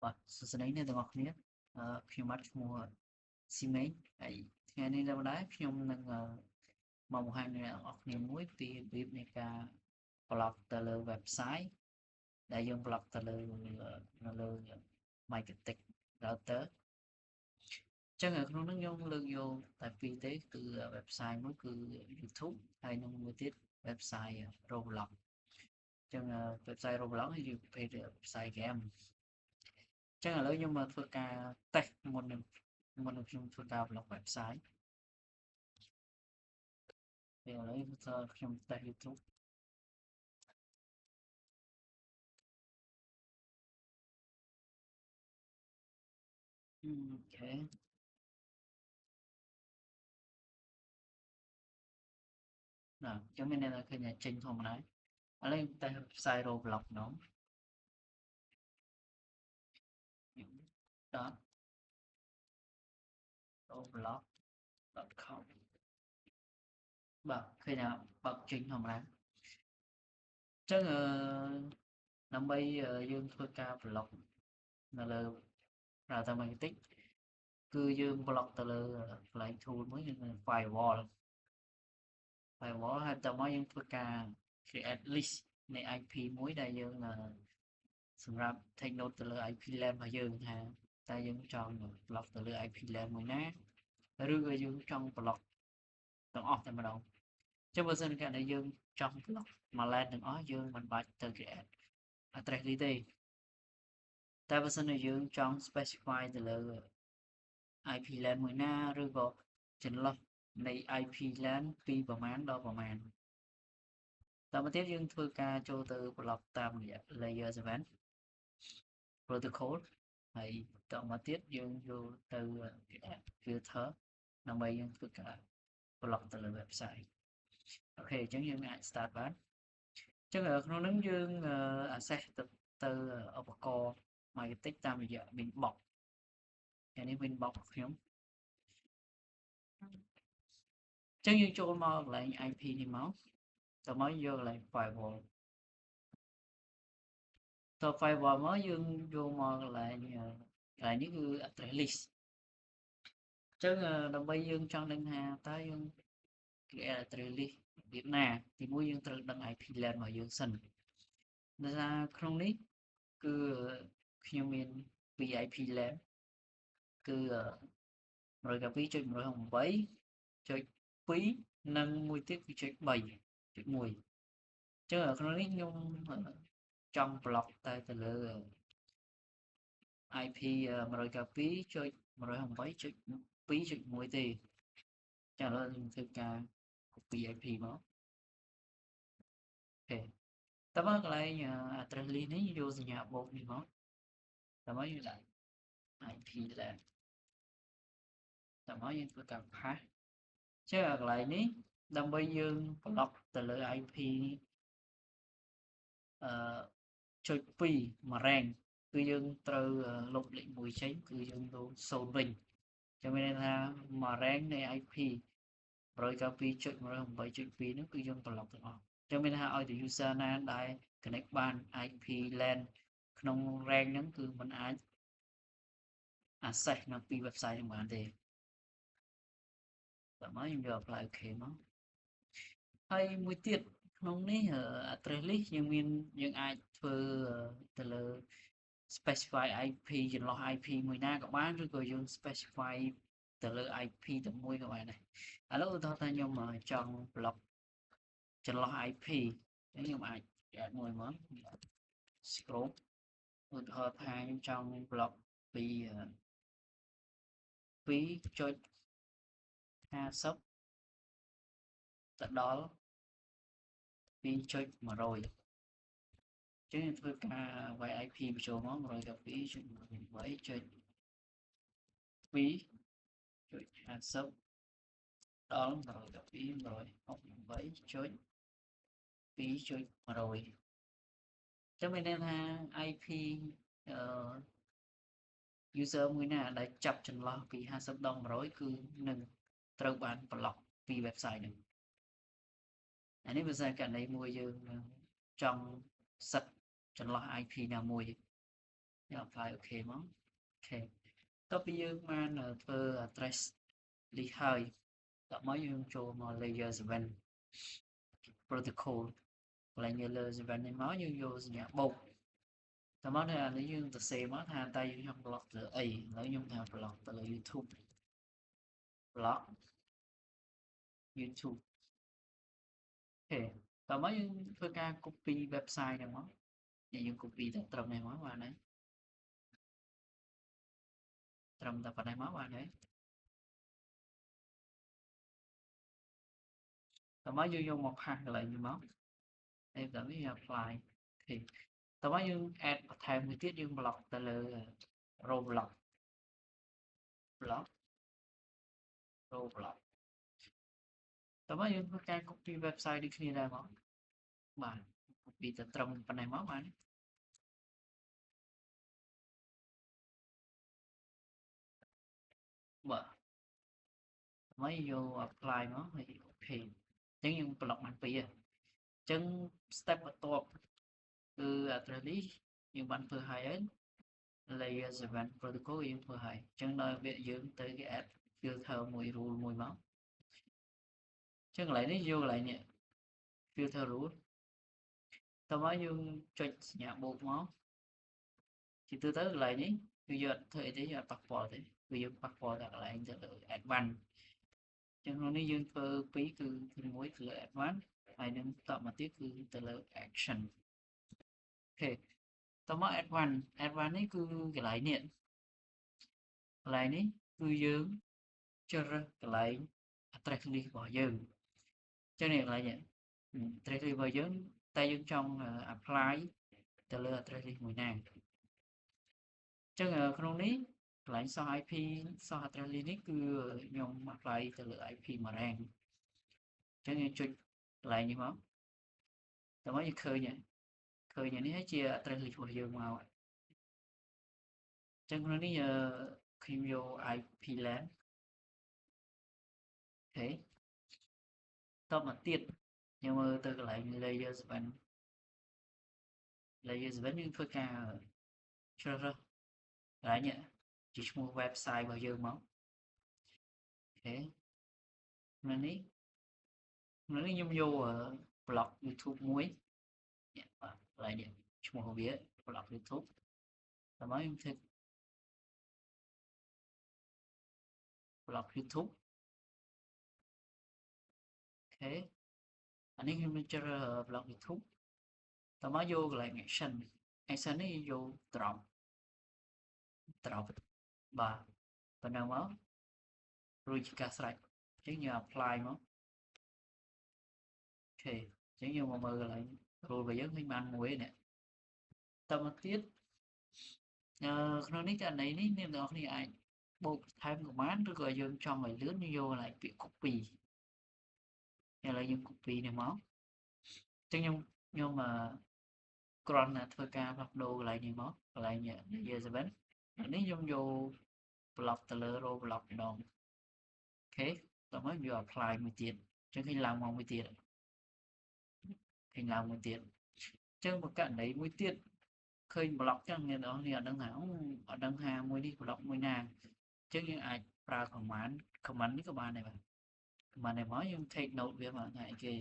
បាទសួស្តីអ្នកទាំងអស់គ្នាខ្ញុំបាទឈ្មោះស៊ីមេងហើយថ្ងៃនេះလည်းដែរខ្ញុំនឹងមកបង្ហាញអ្នកទាំងអស់គ្នាមួយពីរបៀបនៃការ blog ទៅលើ website ដែលយើង blog ទៅលើនៅលើ Marketing Router អញ្ចឹងក្នុងនោះខ្ញុំលើកយកតែពីរទេគឺ website មួយគឺ YouTube ហើយនិងមួយទៀត website Roblox អញ្ចឹង website Roblox គឺជាប្រភេទ website game ចឹងឥឡូវខ្ញុំមកធ្វើការតេស្តមុននឹងខ្ញុំធ្វើការ block website ពេលឥឡូវខ្ញុំតេស្ត YouTube អូខេណាចឹងមានអ្នកឃើញតែចេញធម្មតាឥឡូវខ្ញុំតេស្ត website Roblox នោះ .roblox.com បាទឃើញថាបើកចេញធម្មតាចឹងដើម្បីយើងធ្វើការ block នៅលើ Data Marketing គឺយើង block ទៅលើកន្លែង tool មួយគឺ firewall ហើយតមកយើងធ្វើការ create list នៃ IP មួយដែលយើងសម្រាប់ take note ទៅលើ IP LAN របស់យើងថាតើយើងចង់ block ទៅលើ IP LAN មួយណាឬក៏យើងចង់ block ទាំងអស់តែម្ដងចឹងបើសិនករណីយើងចង់ block មួយ LAN ទាំងអស់យើងមិនបាច់ទៅ create address list ទេតែបើសិនជាយើងចង់ specify ទៅលើ IP LAN មួយណាឬក៏ចន្លោះនៃ IP LAN ពីប្រមាណដល់ប្រមាណតទៅទៀតយើងធ្វើការចូលទៅ block តាមរយៈ layer 7 protocol ហើយតមកទៀតយើងយកទៅ filter ដើម្បីយើងធ្វើការ block ទៅលើ website អូខេអញ្ចឹងយើងអាច start បានអញ្ចឹងក្នុងហ្នឹងយើង access ទៅឧបករណ៍ marketing តាមរយៈ Winbox ថ្ងៃនេះ Winbox របស់ខ្ញុំអញ្ចឹងយើងចូលមកកន្លែង IP នេះមកតមកយកកន្លែង firewall ត firewall មកយើងយកមកកន្លែងនេះគឺ address list អញ្ចឹងដើម្បីយើងចង់ដឹងថាតើយើង create address list របៀបណាទីមួយយើងត្រូវដឹង IP LAN របស់យើងសិនដោយសារក្នុងនេះគឺខ្ញុំមានពីរ IP LAN គឺ192.168.2និងមួយទៀតគឺ.3.1ចឹងក្នុងនេះខ្ញុំចង់ block តែទៅលើ IP 192.168.2.1ទេចាឥឡូវខ្ញុំធ្វើការ copy IP មកអូខេតើមកកន្លែង address list នេះយកសញ្ញាបូកនេះមកតើមកយើងដាក់ IP LAN តើមកយើងធ្វើការ pass ចឹងកន្លែងនេះដើម្បីយើង block ទៅលើ IP អឺចុច2មួយ rank គឺយើងត្រូវលុបលេខ1ចេញគឺយើងយក0វិញចឹងមានន័យថាមួយ rank នៃ IP 192.168.2នោះគឺយើង block ទាំងអស់ចឹងមានន័យថាឲ្យតែ user ណាដែល connect បាន IP LAN ក្នុង rank ហ្នឹងគឺមិនអាច access នៅពី website ហ្នឹងបានទេតោះមកខ្ញុំយក apply OK មកហើយមួយទៀតក្នុងនេះ address list យើងអាចធ្វើទៅលើ specify IP ចន្លោះ IP មួយណាក៏បានឬក៏យើង specify ទៅលើ IP តែមួយក៏បានដែរឥឡូវឧទាហរណ៍ថាខ្ញុំចង់ block ចន្លោះ IP អញ្ចឹងខ្ញុំអាច add មួយមក scroll ឧទាហរណ៍ថាខ្ញុំចង់ block ពី2.50ទៅដល់2.100ចឹងធ្វើការវាយ IP បញ្ចូលមក192.168.2.50ដល់192.168.2.100ចឹងមានន័យថា IP អឺ user មួយណាដែលចាប់ចន្លោះពី50ដល់100គឺនឹងត្រូវបាន block ពី website ហ្នឹងអានេះភាសាករណីមួយយើងចង់ set ចន្លោះ IP ណាមួយ យើង apply អូខេមកអូខេតទៅពីយើងបានធ្វើ address list ហើយតមកយើងចូលមក layer 7 protocol កន្លែង layer 7នេះមកយើងយកសញ្ញាបូកតមកនៅអានេះយើងទៅសេមកថាតើយើងចង់ block ទៅអីឥឡូវខ្ញុំថា block ទៅលើ YouTube block YouTube អូខេតមកយើងធ្វើការ copy website ហ្នឹងមកយើង copy ទៅត្រឹមនេះមកបានហើយត្រឹមតែប៉ុណ្ណេះមកបានហើយតមកយើងយកមកផាសកន្លែងនេះមកហើយតនេះ apply អូខេតមកយើង add បន្ថែមមួយទៀតយើង block ទៅលើ row block block row block តមកយើងធ្វើការ copy website ដូចគ្នាដែរមកបាទ copy ទៅត្រឹមប៉ុណ្ណេះមកបានបាទមកយក apply មកហើយអូខេអញ្ចឹងយើង block បានពីរអញ្ចឹង step បន្ទាប់គឺ address list យើងបានធ្វើហើយហើយ layer 7 protocol យើងធ្វើហើយអញ្ចឹងដល់វាយើងទៅគេ add filter មួយ rule មួយមកអញ្ចឹងកន្លែងនេះយកកន្លែងនេះ filter rule តោះមកយើងចុចសញ្ញាបូកមកជាទូទៅកន្លែងនេះគឺយកធ្វើអីទេយកប៉ះពាល់ទេគឺយើងប៉ះពាល់តែកន្លែងទៅលើ advanced អញ្ចឹងក្នុងនេះយើងធ្វើពីរគឺទី1គឺលើ advanced ហើយនឹងតមកទៀតគឺទៅលើ action អូខេតមក advanced នេះគឺកន្លែងនេះកន្លែងនេះគឺយើងជ្រើសរើសកន្លែង address list របស់យើងអញ្ចឹងនេះកន្លែងនេះ address list របស់យើងតែយើងចង់ apply ទៅលើ address list មួយណាអញ្ចឹងក្នុងនេះកន្លែងសោះ IP សោះ address list នេះគឺខ្ញុំ apply ទៅលើ IP មួយ rank អញ្ចឹងយើងចុចកន្លែងនេះមកតើមកយើងឃើញអានេះជា address list របស់យើងមកអញ្ចឹងក្នុងនេះខ្ញុំយក IP LAN អូខេតមកទៀតយើងមើលទៅកន្លែង layer 7 layer 7យើងធ្វើការជ្រើសរើសកន្លែងនេះជាឈ្មោះ website របស់យើងមកអូខេក្នុងនេះខ្ញុំយក blog YouTube មួយនេះបាទកន្លែងនេះឈ្មោះវា blog YouTube តើមកខ្ញុំធ្វើ blog YouTube អូខេអានេះខ្ញុំនឹងជ្រើស blog YouTube តើមកយកកន្លែង action នេះយក drop បាទប៉ុណ្ណឹងមករួចជាការស្រេចអញ្ចឹងយើង apply មកអូខេអញ្ចឹងយើងមកមើលកន្លែង rule របស់យើងឃើញបានមួយនេះតមកទៀតក្នុងនេះករណីនេះអ្នកទាំងអស់គ្នាអាចបូកបន្ថែម command ឬក៏យើងចង់ឲ្យលឿនយើងយកកន្លែងពាក្យ copy ឥឡូវយើង copy នេះមកអញ្ចឹងខ្ញុំគ្រាន់តែធ្វើការផ្លាស់ប្ដូរកន្លែងនេះមកកន្លែង layer 7នេះខ្ញុំយក block ទៅលើ row block ម្ដងអូខេតោះមកយក apply មួយទៀតអញ្ចឹងឃើញឡើងមកមួយទៀតឃើញឡើងមួយទៀតអញ្ចឹងបើករណីមួយទៀតឃើញ block ចឹងអ្នកនរគ្នាអត់ដឹងថាអត់ដឹងថាមួយនេះ block មួយណាអញ្ចឹងយើងអាចប្រើ command នេះក៏បានដែរបាទ command នេះមកយើង take note វាមកថាគេ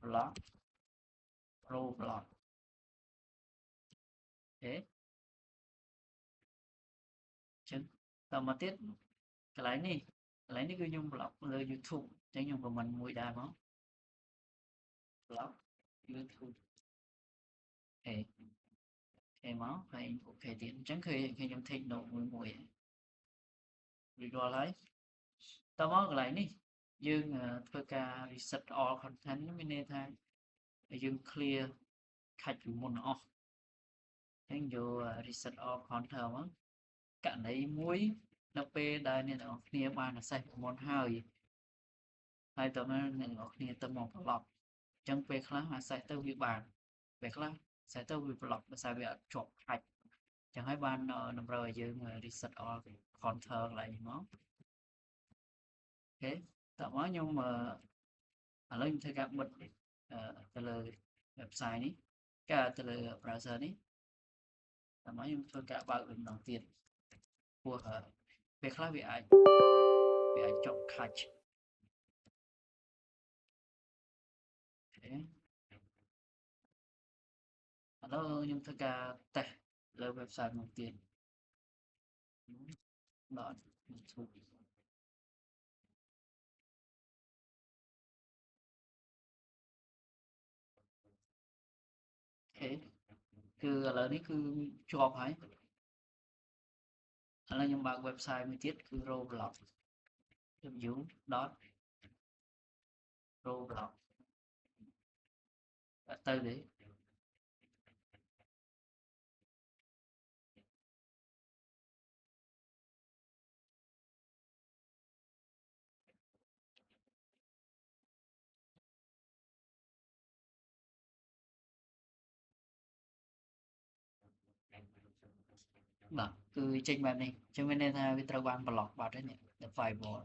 block row block អូខេអញ្ចឹងតមកទៀតកន្លែងនេះគឺខ្ញុំ block លើ YouTube អញ្ចឹងខ្ញុំ comment មួយដែរមក block YouTube អូខេមកហើយអូខេទៀតអញ្ចឹងគឺខ្ញុំ take note មួយរួចរាល់ហើយតមកកន្លែងនេះយើងធ្វើការ reset all content មានន័យថាយើង clear ខាច់ពីមុនអស់អញ្ចឹងយក reset all content មកករណីមួយនៅពេលដែលអ្នកទាំងអស់គ្នាបាន access មុនហើយតើអ្នកទាំងអស់គ្នាទៅមក block អញ្ចឹងពេលខ្លះ access ទៅវាបានពេលខ្លះ access ទៅវា block ដោយសារវាអត់ជាប់ខាច់អញ្ចឹងហើយបានតម្រូវឲ្យយើង reset all content កន្លែងនេះមកអូខេតើមកខ្ញុំឥឡូវខ្ញុំធ្វើការបិទទៅលើ website នេះទៅលើ browser នេះ Máy em thôi cả bao lần đầu tiên của về khác bị ảnh chọn catch thế nó nhưng thôi cả tệ lên website đầu tiên đó thế cứ là đấy cứ cho phải là nhưng mà website mới tiết cứ Roblox chấm dấu dot Roblox từ đấy đó cứ trên màn này cho nên là cái tờ ban block vào đấy nhỉ the firewall